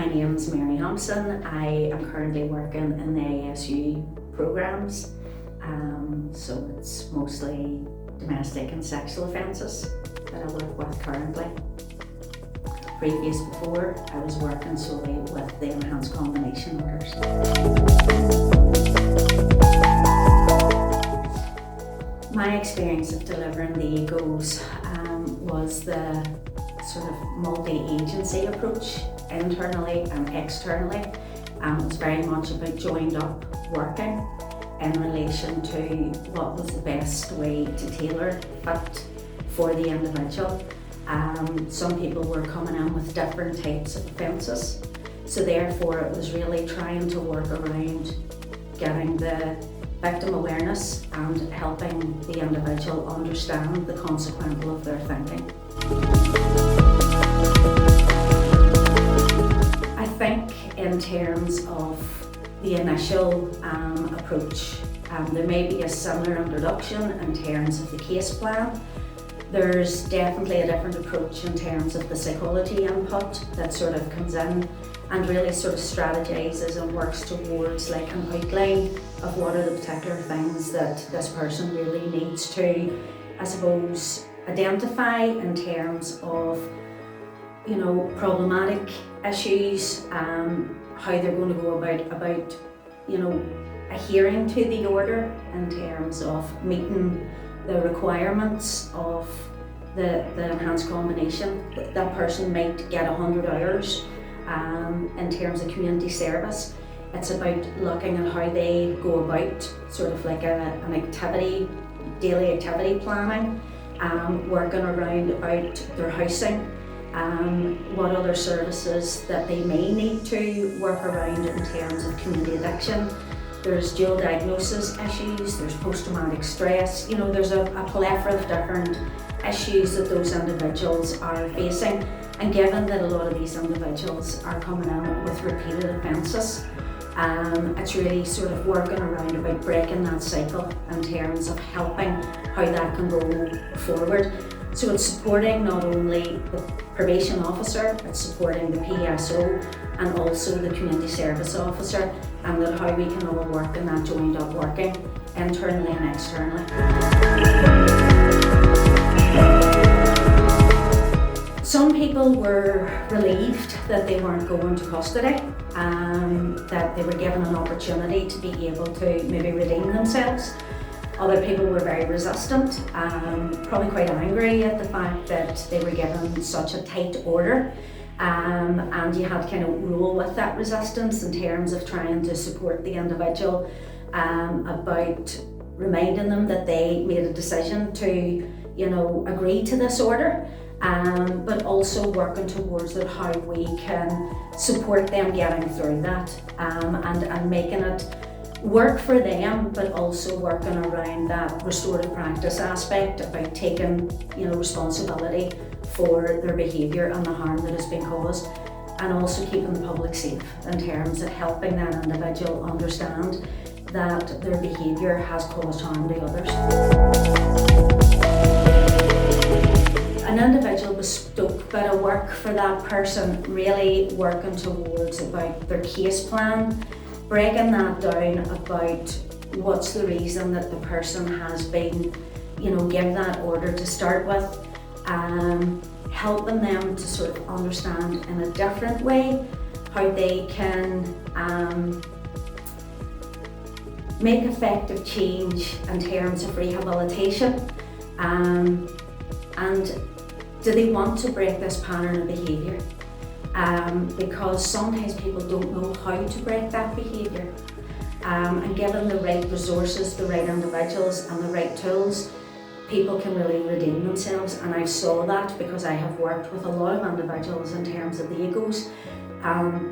name's Hampson. I am currently working in the ASU programs, so it's mostly domestic and sexual offences that I work with currently. Before, I was working solely with the enhanced combination orders. My experience of delivering the EGOs was the sort of multi-agency approach, internally and externally. It was very much about joined up working in relation to what was the best way to tailor fit for the individual. Some people were coming in with different types of offences, so therefore it was really trying to work around getting the victim awareness and helping the individual understand the consequential of their thinking. I think in terms of the initial approach, there may be a similar introduction in terms of the case plan. There's definitely a different approach in terms of the psychology input that sort of comes in and really sort of strategises and works towards like an outline of what are the particular things that this person really needs to, I suppose, identify in terms of, you know, problematic issues, how they're going to go about, you know, adhering to the order in terms of meeting the requirements of the enhanced combination. That person might get 100 hours in terms of community service. It's about looking at how they go about sort of like an activity, daily activity planning, working around about their housing, what other services that they may need to work around in terms of community addiction. There's dual diagnosis issues, there's post-traumatic stress, you know, there's a plethora of different issues that those individuals are facing. And given that a lot of these individuals are coming in with repeated offences, it's really sort of working around about breaking that cycle in terms of helping how that can go forward. So it's supporting not only the probation officer, it's supporting the PSO and also the community service officer, and that how we can all work in that joined up working internally and externally. Some people were relieved that they weren't going to custody, that they were given an opportunity to be able to maybe redeem themselves. Other people were very resistant, probably quite angry at the fact that they were given such a tight order, and you had to kind of roll with that resistance in terms of trying to support the individual about reminding them that they made a decision to, you know, agree to this order, but also working towards it, how we can support them getting through that, and making it work for them, but also working around that restorative practice aspect about taking, you know, responsibility for their behaviour and the harm that has been caused, and also keeping the public safe in terms of helping that individual understand that their behaviour has caused harm to others. An individual bespoke bit of work for that person, really working towards about their case plan, breaking that down about what's the reason that the person has been, you know, given that order to start with, helping them to sort of understand in a different way how they can make effective change in terms of rehabilitation, and do they want to break this pattern of behaviour? Because sometimes people don't know how to break that behaviour, and given the right resources, the right individuals and the right tools, people can really redeem themselves. And I saw that because I have worked with a lot of individuals in terms of the EGOs,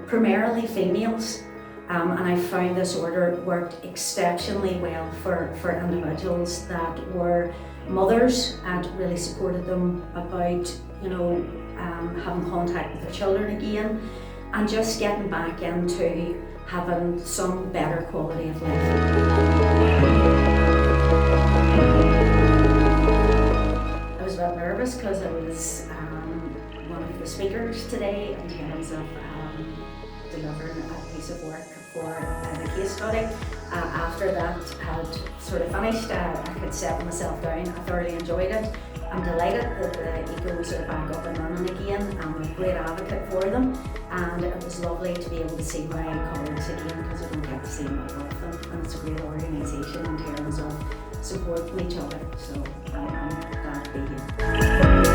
primarily females, and I found this order worked exceptionally well for individuals that were mothers, and really supported them about, you know, having contact with their children again, and just getting back into having some better quality of life. I was a bit nervous because I was one of the speakers today in terms of delivering a piece of work for the case study. After that had sort of finished, I could settle myself down. I thoroughly enjoyed it. I'm delighted that the Ecos are back up and running again. I'm a great advocate for them, and it was lovely to be able to see my colleagues again, because I don't get to see them often, and it's a great organisation in terms of supporting each other, so I'm glad to be here.